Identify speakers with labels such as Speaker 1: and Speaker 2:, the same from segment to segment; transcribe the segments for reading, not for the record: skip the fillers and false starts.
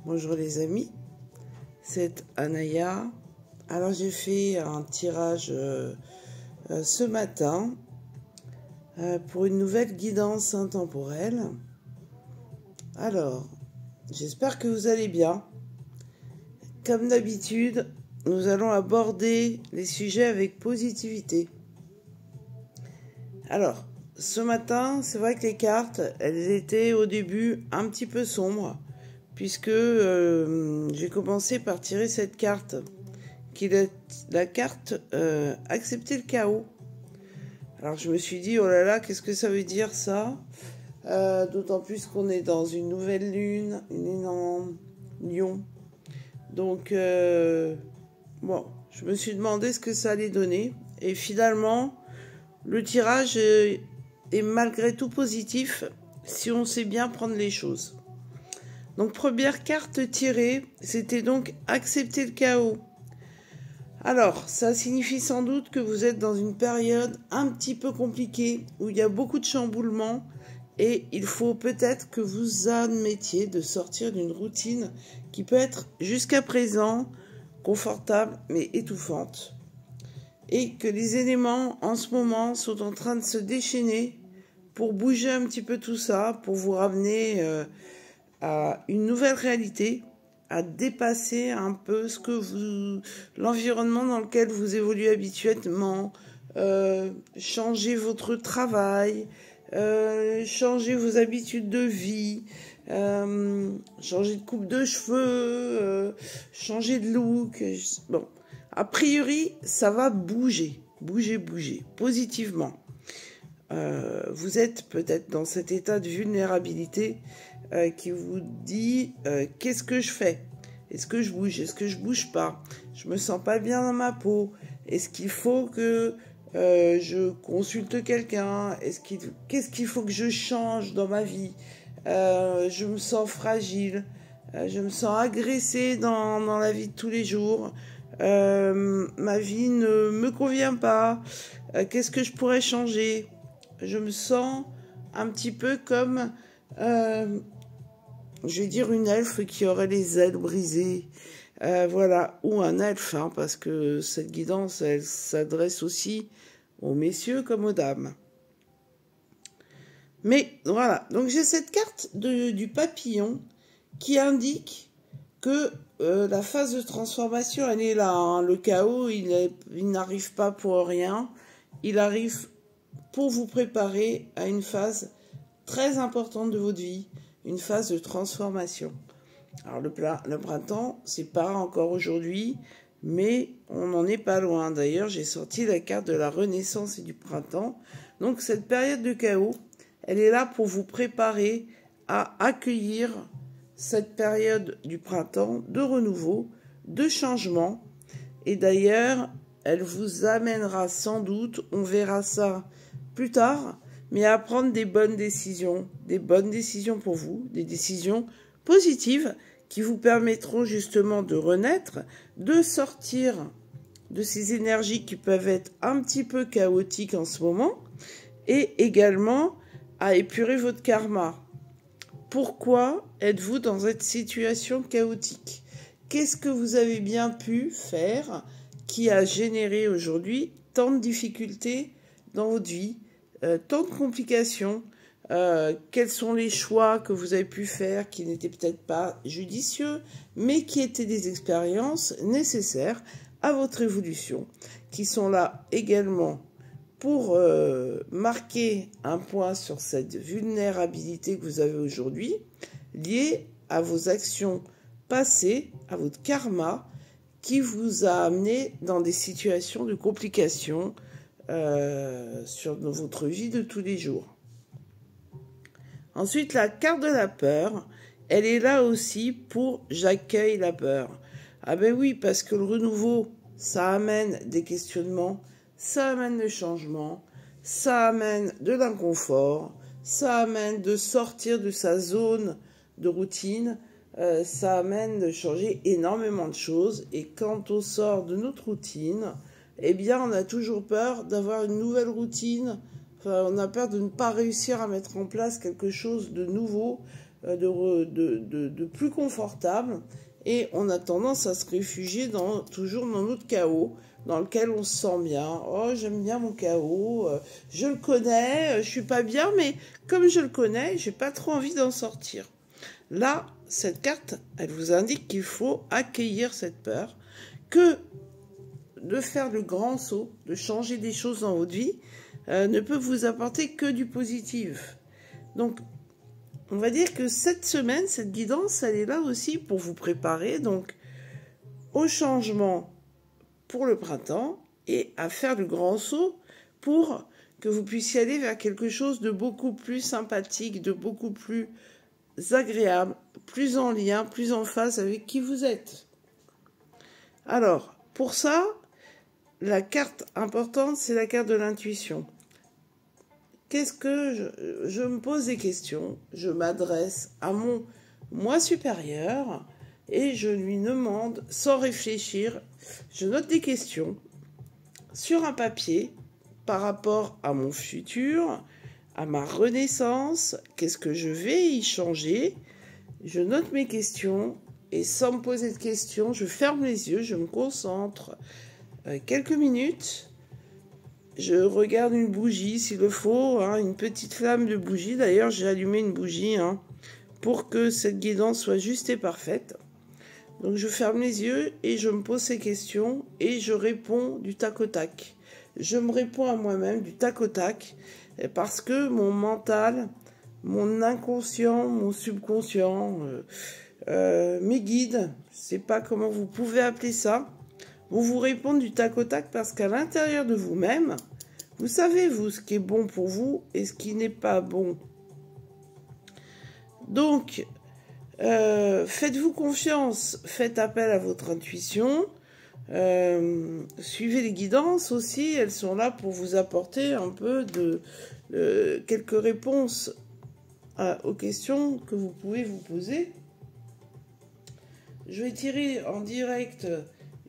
Speaker 1: Bonjour les amis, c'est Anaya. Alors j'ai fait un tirage ce matin pour une nouvelle guidance intemporelle. Alors, j'espère que vous allez bien. Comme d'habitude, nous allons aborder les sujets avec positivité. Alors, ce matin, c'est vrai que les cartes, elles étaient au début un petit peu sombres, puisque j'ai commencé par tirer cette carte, qui est la carte accepter le chaos. Alors je me suis dit, oh là là, qu'est-ce que ça veut dire ça, d'autant plus qu'on est dans une nouvelle lune, une lune en Lion. Donc, bon, je me suis demandé ce que ça allait donner. Et finalement, le tirage est malgré tout positif si on sait bien prendre les choses. Donc, première carte tirée, c'était donc accepter le chaos. Alors, ça signifie sans doute que vous êtes dans une période un petit peu compliquée, où il y a beaucoup de chamboulements, et il faut peut-être que vous admettiez de sortir d'une routine qui peut être jusqu'à présent confortable mais étouffante. Et que les éléments en ce moment sont en train de se déchaîner pour bouger un petit peu tout ça, pour vous ramener à une nouvelle réalité, à dépasser un peu l'environnement dans lequel vous évoluez habituellement, changer votre travail, changer vos habitudes de vie, changer de coupe de cheveux, changer de look. Bon, a priori, ça va bouger, positivement. Vous êtes peut-être dans cet état de vulnérabilité qui vous dit qu'est-ce que je fais? Est-ce que je bouge? Est-ce que je bouge pas? Je me sens pas bien dans ma peau. Est-ce qu'il faut que je consulte quelqu'un? Qu'est-ce qu'il faut que je change dans ma vie? Je me sens fragile. Je me sens agressée dans la vie de tous les jours. Ma vie ne me convient pas. Qu'est-ce que je pourrais changer? Je me sens un petit peu comme, je vais dire, une elfe qui aurait les ailes brisées. Voilà, ou un elfe, hein, parce que cette guidance, elle s'adresse aussi aux messieurs comme aux dames. Mais voilà, donc j'ai cette carte du papillon qui indique que la phase de transformation, elle est là. Hein. Le chaos, il n'arrive pas pour rien. Il arrive pour vous préparer à une phase très importante de votre vie, une phase de transformation. Alors le printemps, c'est pas encore aujourd'hui, mais on n'en est pas loin. D'ailleurs, j'ai sorti la carte de la renaissance et du printemps. Donc cette période de chaos, elle est là pour vous préparer à accueillir cette période du printemps de renouveau, de changement. Et d'ailleurs, elle vous amènera sans doute, on verra ça plus tard, mais à prendre des bonnes décisions pour vous, des décisions positives qui vous permettront justement de renaître, de sortir de ces énergies qui peuvent être un petit peu chaotiques en ce moment, et également à épurer votre karma. Pourquoi êtes-vous dans cette situation chaotique? Qu'est-ce que vous avez bien pu faire qui a généré aujourd'hui tant de difficultés dans votre vie, tant de complications? Quels sont les choix que vous avez pu faire qui n'étaient peut-être pas judicieux, mais qui étaient des expériences nécessaires à votre évolution, qui sont là également pour marquer un point sur cette vulnérabilité que vous avez aujourd'hui, liée à vos actions passées, à votre karma, qui vous a amené dans des situations de complications sur votre vie de tous les jours. Ensuite, la carte de la peur, elle est là aussi pour j'accueille la peur. Ah ben oui, parce que le renouveau, ça amène des questionnements, ça amène le changement, ça amène de l'inconfort, ça amène de sortir de sa zone de routine, ça amène de changer énormément de choses. Et quand on sort de notre routine, eh bien on a toujours peur d'avoir une nouvelle routine. Enfin, on a peur de ne pas réussir à mettre en place quelque chose de nouveau, de plus confortable. Et on a tendance à se réfugier toujours dans notre chaos, dans lequel on se sent bien. Oh, j'aime bien mon chaos, je le connais, je suis pas bien, mais comme je le connais, j'ai pas trop envie d'en sortir. Là, cette carte, elle vous indique qu'il faut accueillir cette peur, que de faire le grand saut, de changer des choses dans votre vie, ne peut vous apporter que du positif. Donc, on va dire que cette semaine, cette guidance, elle est là aussi pour vous préparer donc au changement pour le printemps et à faire le grand saut pour que vous puissiez aller vers quelque chose de beaucoup plus sympathique, de beaucoup plus agréable, plus en lien, plus en phase avec qui vous êtes. Alors, pour ça, la carte importante, c'est la carte de l'intuition. Qu'est-ce que je me pose des questions, je m'adresse à mon moi supérieur et je lui demande, sans réfléchir, je note des questions sur un papier par rapport à mon futur, à ma renaissance, qu'est-ce que je vais y changer. Je note mes questions et sans me poser de questions, je ferme les yeux, je me concentre quelques minutes. Je regarde une bougie s'il le faut, hein, une petite flamme de bougie. D'ailleurs, j'ai allumé une bougie pour que cette guidance soit juste et parfaite. Donc, je ferme les yeux et je me pose ces questions et je réponds du tac au tac. Je me réponds à moi-même du tac au tac parce que mon mental, mon inconscient, mon subconscient, mes guides, je ne sais pas comment vous pouvez appeler ça, vous répondent du tac au tac parce qu'à l'intérieur de vous-même, vous savez, vous, ce qui est bon pour vous et ce qui n'est pas bon. Donc, faites-vous confiance, faites appel à votre intuition, suivez les guidances aussi, elles sont là pour vous apporter un peu quelques réponses aux questions que vous pouvez vous poser. Je vais tirer en direct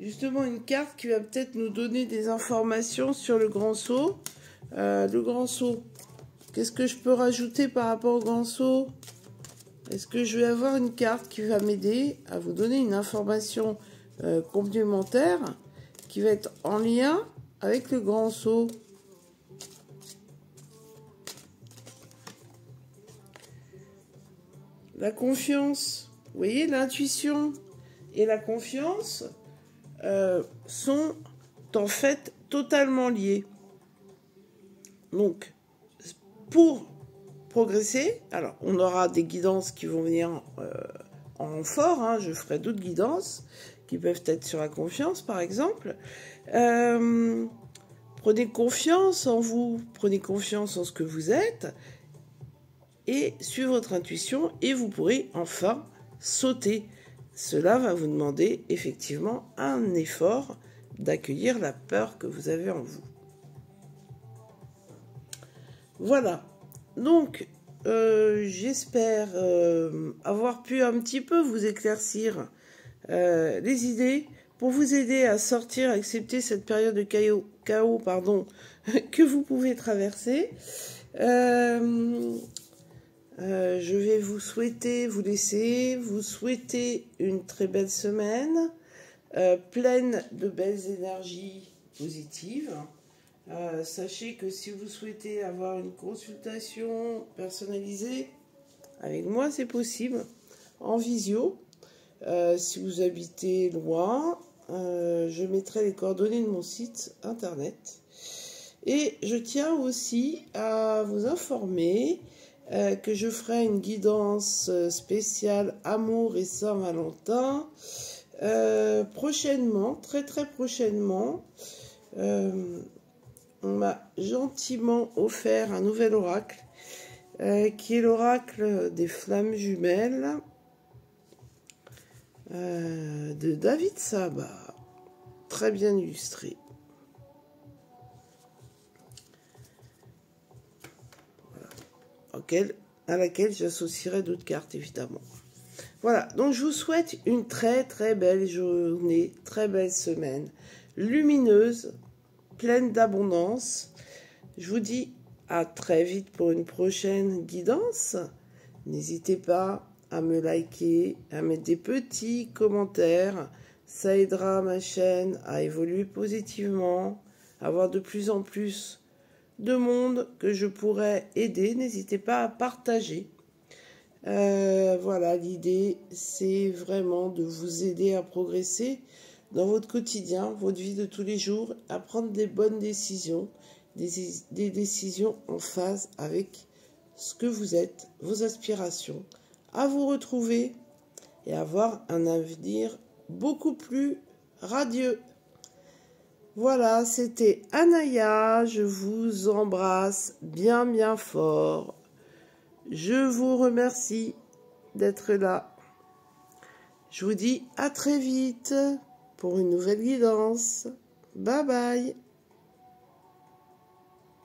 Speaker 1: justement une carte qui va peut-être nous donner des informations sur le grand saut. Le grand saut, qu'est-ce que je peux rajouter par rapport au grand saut? Est-ce que je vais avoir une carte qui va m'aider à vous donner une information complémentaire qui va être en lien avec le grand saut? La confiance, vous voyez, l'intuition et la confiance sont en fait totalement liés. Donc, pour progresser, alors on aura des guidances qui vont venir en renfort, hein, je ferai d'autres guidances qui peuvent être sur la confiance par exemple. Prenez confiance en vous, prenez confiance en ce que vous êtes et suivez votre intuition et vous pourrez enfin sauter. Cela va vous demander effectivement un effort d'accueillir la peur que vous avez en vous. Voilà, donc j'espère avoir pu un petit peu vous éclaircir les idées pour vous aider à sortir, à accepter cette période de chaos que vous pouvez traverser. Je vais vous souhaiter une très belle semaine, pleine de belles énergies positives. Sachez que si vous souhaitez avoir une consultation personnalisée avec moi, c'est possible, en visio. Si vous habitez loin, je mettrai les coordonnées de mon site internet. Et je tiens aussi à vous informer que je ferai une guidance spéciale Amour et Saint-Valentin prochainement, très très prochainement. On m'a gentiment offert un nouvel oracle qui est l'oracle des flammes jumelles de David Saba, très bien illustré. À laquelle j'associerai d'autres cartes, évidemment. Voilà, donc je vous souhaite une très très belle journée, très belle semaine, lumineuse, pleine d'abondance. Je vous dis à très vite pour une prochaine guidance. N'hésitez pas à me liker, à mettre des petits commentaires. Ça aidera ma chaîne à évoluer positivement, à avoir de plus en plus de monde que je pourrais aider. N'hésitez pas à partager. Voilà, l'idée, c'est vraiment de vous aider à progresser dans votre quotidien, votre vie de tous les jours, à prendre des bonnes décisions, des décisions en phase avec ce que vous êtes, vos aspirations, à vous retrouver et avoir un avenir beaucoup plus radieux. Voilà, c'était Anaya, je vous embrasse bien bien fort. Je vous remercie d'être là. Je vous dis à très vite pour une nouvelle guidance. Bye bye.